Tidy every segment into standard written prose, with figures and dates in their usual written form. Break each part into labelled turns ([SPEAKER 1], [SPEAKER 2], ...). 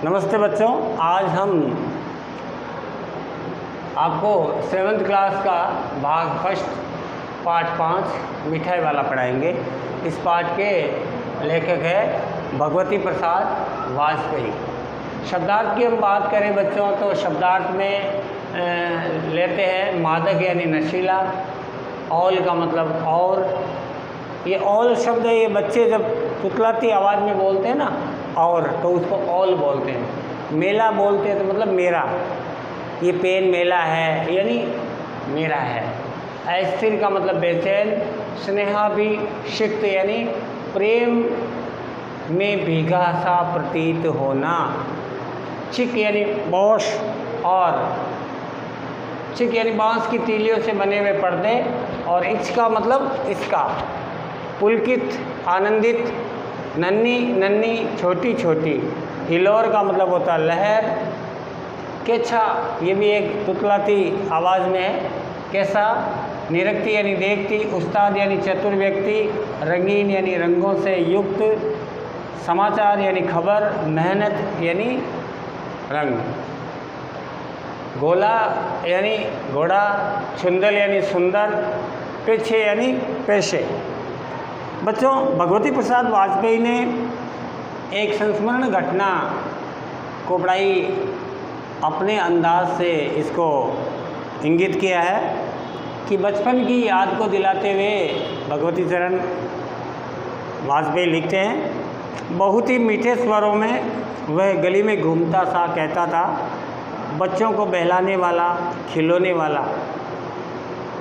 [SPEAKER 1] नमस्ते बच्चों, आज हम आपको 7th क्लास का भाग फर्स्ट पार्ट 5 मिठाई वाला पढ़ाएंगे। इस पाठ के लेखक है भगवती प्रसाद वाजपेयी। शब्दार्थ की हम बात करें बच्चों तो शब्दार्थ में लेते हैं मादक यानी नशीला, औल का मतलब और। ये औल शब्द है, ये बच्चे जब तुतलाती आवाज़ में बोलते हैं ना और, तो उसको औल बोलते हैं। मेला बोलते हैं तो मतलब मेरा, ये पेन मेला है यानी मेरा है। अस्थिर का मतलब बेचैन, स्नेहाभिषिक्त यानी प्रेम में भीगा सा प्रतीत होना, चिक यानी बॉश, और चिक यानी बांस की तीलियों से बने हुए पर्दे, और इच का मतलब इसका, पुलकित आनंदित, नन्ही नन्ही छोटी छोटी, हिलोर का मतलब होता है लहर, केछा ये भी एक तुतलाती आवाज़ में है, कैसा निरक्ति यानी देखती, उस्ताद यानी चतुर व्यक्ति, रंगीन यानी रंगों से युक्त, समाचार यानी खबर, मेहनत यानी रंग, गोला यानी घोड़ा, छुंदल यानी सुंदर, पेछे यानी पेशे। बच्चों, भगवती प्रसाद वाजपेयी ने एक संस्मरण घटना को बड़ाई अपने अंदाज से इसको इंगित किया है कि बचपन की याद को दिलाते हुए भगवती चरण वाजपेयी लिखते हैं, बहुत ही मीठे स्वरों में वह गली में घूमता सा कहता था, बच्चों को बहलाने वाला, खिलौने वाला।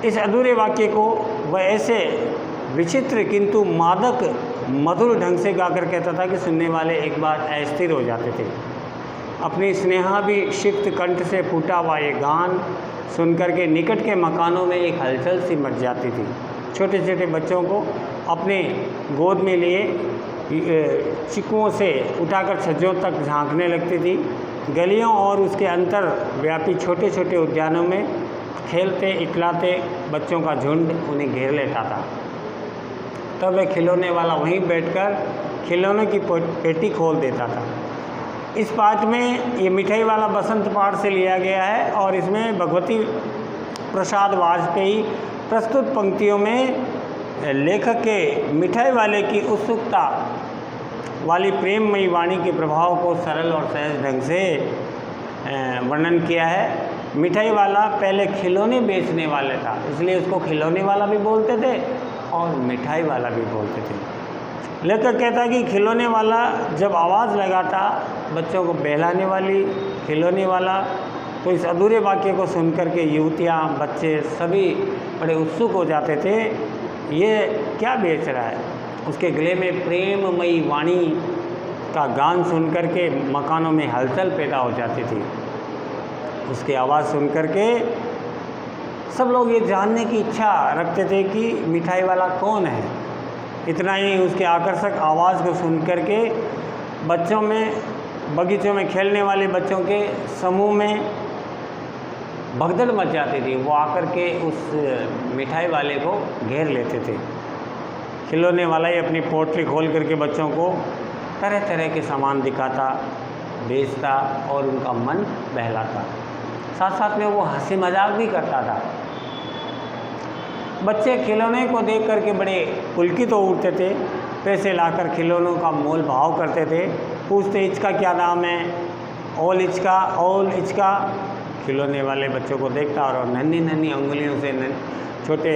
[SPEAKER 1] इस अधूरे वाक्य को वह ऐसे विचित्र किंतु मादक मधुर ढंग से गाकर कहता था कि सुनने वाले एक बार अस्थिर हो जाते थे। अपनी स्नेहाभिषिक्त कंठ से फूटा हुआ ये गान सुनकर के निकट के मकानों में एक हलचल सी मच जाती थी। छोटे छोटे बच्चों को अपने गोद में लिए चिकुओं से उठाकर छज्जों तक झांकने लगती थी। गलियों और उसके अंतर व्यापी छोटे छोटे उद्यानों में खेलते इकलाते बच्चों का झुंड उन्हें घेर लेता था। तब वह खिलौने वाला वहीं बैठकर खिलौनों की पेटी खोल देता था। इस पाठ में ये मिठाई वाला बसंत पाठ से लिया गया है और इसमें भगवती प्रसाद वाजपेयी प्रस्तुत पंक्तियों में लेखक के मिठाई वाले की उत्सुकता वाली प्रेममयी वाणी के प्रभाव को सरल और सहज ढंग से वर्णन किया है। मिठाई वाला पहले खिलौने बेचने वाले था, इसलिए उसको खिलौने वाला भी बोलते थे और मिठाई वाला भी बोलते थे। लेखक कहता है कि खिलौने वाला जब आवाज़ लगाता बच्चों को बहलाने वाली, खिलौने वाला, तो इस अधूरे वाक्य को सुनकर के युवतियाँ, बच्चे सभी बड़े उत्सुक हो जाते थे, ये क्या बेच रहा है। उसके गले में प्रेममयी वाणी का गान सुनकर के मकानों में हलचल पैदा हो जाती थी। उसकी आवाज़ सुनकर के सब लोग ये जानने की इच्छा रखते थे कि मिठाई वाला कौन है। इतना ही, उसके आकर्षक आवाज़ को सुनकर के बच्चों में, बगीचों में खेलने वाले बच्चों के समूह में भगदड़ मच जाती थी। वो आकर के उस मिठाई वाले को घेर लेते थे। खिलौने वाला ही अपनी पोटली खोल करके बच्चों को तरह तरह के सामान दिखाता, बेचता और उनका मन बहलाता। साथ साथ में वो हंसी मजाक भी करता था। बच्चे खिलौने को देख करके बड़े पुलकित हो उठते थे, पैसे लाकर खिलौनों का मोल भाव करते थे, पूछते इसका क्या दाम है, औल इचका। खिलौने वाले बच्चों को देखता और नन्ही नन्ही उंगलियों से छोटे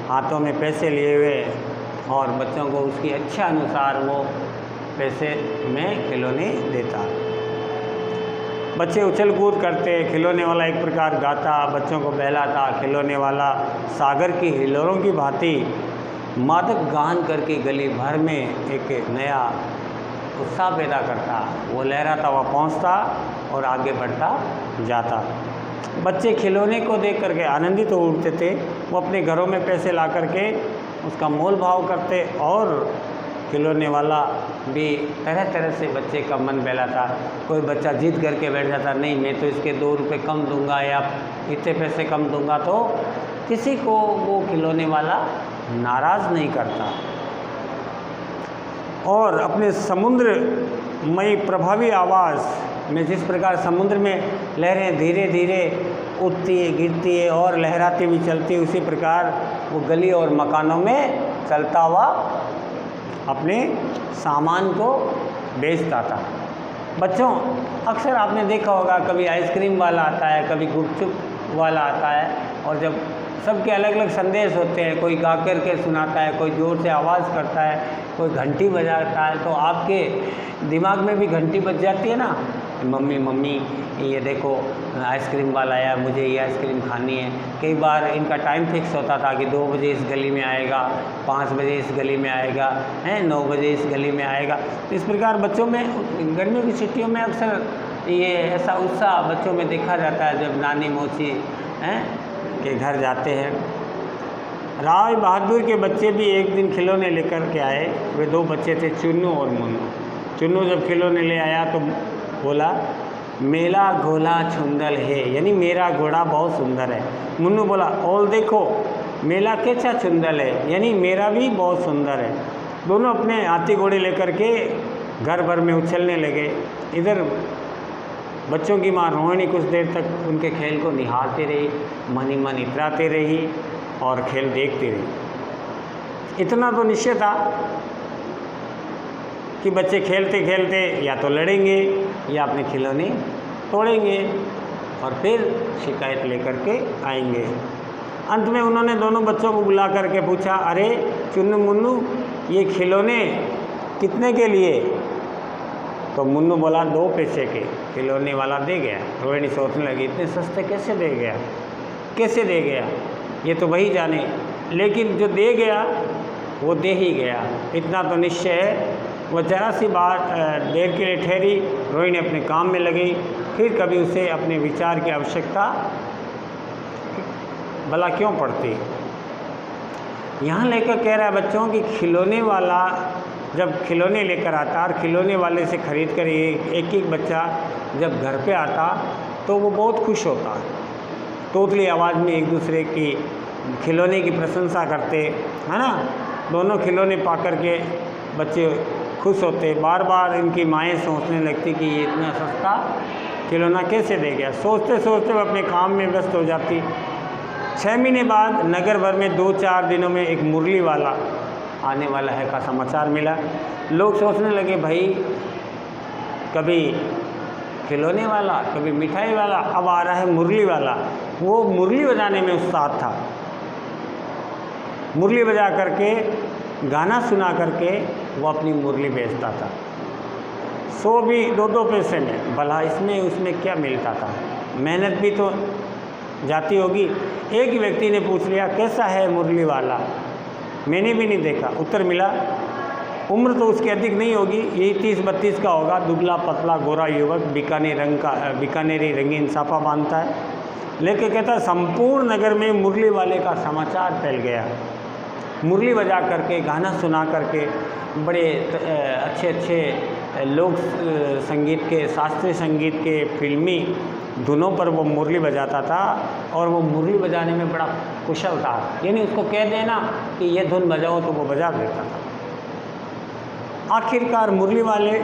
[SPEAKER 1] हाथों में पैसे लिए हुए और बच्चों को उसकी इच्छा अनुसार वो पैसे में खिलौने देता। बच्चे उछल कूद करते, खिलौने वाला एक प्रकार गाता, बच्चों को बहलाता। खिलौने वाला सागर की हिलोरों की भांति मादक गान करके गली भर में एक नया उत्साह पैदा करता। वो लहराता हुआ पहुंचता और आगे बढ़ता जाता। बच्चे खिलौने को देख करके आनंदित हो उठते थे। वो अपने घरों में पैसे ला करके उसका मोल भाव करते और खिलौने वाला भी तरह तरह से बच्चे का मन बहलाता। कोई बच्चा जिद करके बैठ जाता, नहीं मैं तो इसके 2 रुपये कम दूंगा या इतने पैसे कम दूंगा, तो किसी को वो खिलौने वाला नाराज़ नहीं करता। और अपने समुद्रमयी प्रभावी आवाज़ में जिस प्रकार समुद्र में लहरें धीरे धीरे उठती है, गिरती है और लहराती भी चलती है, उसी प्रकार वो गली और मकानों में चलता हुआ अपने सामान को बेचता था। बच्चों, अक्सर आपने देखा होगा कभी आइसक्रीम वाला आता है, कभी गुपचुप वाला आता है, और जब सबके अलग अलग संदेश होते हैं, कोई गा कर के सुनाता है, कोई ज़ोर से आवाज़ करता है, कोई घंटी बजाता है, तो आपके दिमाग में भी घंटी बज जाती है ना, मम्मी मम्मी ये देखो आइसक्रीम वाला आया, मुझे ये आइसक्रीम खानी है। कई बार इनका टाइम फिक्स होता था कि 2 बजे इस गली में आएगा, 5 बजे इस गली में आएगा, 9 बजे इस गली में आएगा। तो इस प्रकार बच्चों में गर्मियों की छुट्टियों में अक्सर ये ऐसा उत्साह बच्चों में देखा जाता है जब नानी मौसी के घर जाते हैं। राय बहादुर के बच्चे भी एक दिन खिलौने लेकर के आए। वे 2 बच्चे थे, चुन्नू और मुन्नू। चुन्नू जब खिलौने ले आया तो बोला, मेरा घोड़ा सुंदर है, यानी मेरा घोड़ा बहुत सुंदर है। मुन्नू बोला, और देखो मेरा कैसा सुंदर है, यानी मेरा भी बहुत सुंदर है। दोनों अपने हाथी घोड़े लेकर के घर भर में उछलने लगे। इधर बच्चों की माँ रोहिणी कुछ देर तक उनके खेल को निहारती रही, मन ही मन इतराती रही और खेल देखती रही। इतना तो निश्चय था कि बच्चे खेलते खेलते या तो लड़ेंगे या अपने खिलौने तोड़ेंगे और फिर शिकायत लेकर के आएंगे। अंत में उन्होंने दोनों बच्चों को बुला करके पूछा, अरे चुन्नू मुन्नू, ये खिलौने कितने के लिए? तो मुन्नू बोला, 2 पैसे के। खिलौने वाला दे गया। रोहिणी सोचने लगी, इतने सस्ते कैसे दे गया, कैसे दे गया, ये तो वही जाने। लेकिन जो दे गया वो दे ही गया, इतना तो निश्चय है। वह जरा सी बात देर के लिए ठहरी, रोहिणी अपने काम में लगी। फिर कभी उसे अपने विचार की आवश्यकता भला क्यों पड़ती। यहाँ लेकर कह रहा है बच्चों कि खिलौने वाला जब खिलौने लेकर आता और खिलौने वाले से ख़रीद कर एक एक बच्चा जब घर पे आता तो वो बहुत खुश होता, तोतली आवाज़ में एक दूसरे की खिलौने की प्रशंसा करते, है ना। दोनों खिलौने पा कर के बच्चे खुश होते। बार बार इनकी माएँ सोचने लगती कि ये इतना सस्ता खिलौना कैसे दे गया। सोचते सोचते वो अपने काम में व्यस्त हो जाती। 6 महीने बाद नगर भर में 2-4 दिनों में एक मुरली वाला आने वाला है का समाचार मिला। लोग सोचने लगे, भाई कभी खिलौने वाला, कभी मिठाई वाला, अब आ रहा है मुरली वाला। वो मुरली बजाने में उत्साह था। मुरली बजा करके, गाना सुना करके वो अपनी मुरली बेचता था। 100 भी 2-2 पैसे में। भला इसमें उसमें क्या मिलता था, मेहनत भी तो जाती होगी। एक ही व्यक्ति ने पूछ लिया, कैसा है मुरली वाला? मैंने भी नहीं देखा। उत्तर मिला, उम्र तो उसकी अधिक नहीं होगी, यही 30-32 का होगा, दुबला पतला गोरा युवक, बीकानेरी रंगीन साफा बांधता है। लेके कहता, संपूर्ण नगर में मुरली वाले का समाचार फैल गया। मुरली बजा करके, गाना सुना करके, बड़े अच्छे अच्छे लोक संगीत के, शास्त्रीय संगीत के, फिल्मी धुनों पर वो मुरली बजाता था और वो मुरली बजाने में बड़ा कुशल था। यानी उसको कह देना कि ये धुन बजाओ तो वो बजा देता था। आखिरकार मुरली वाले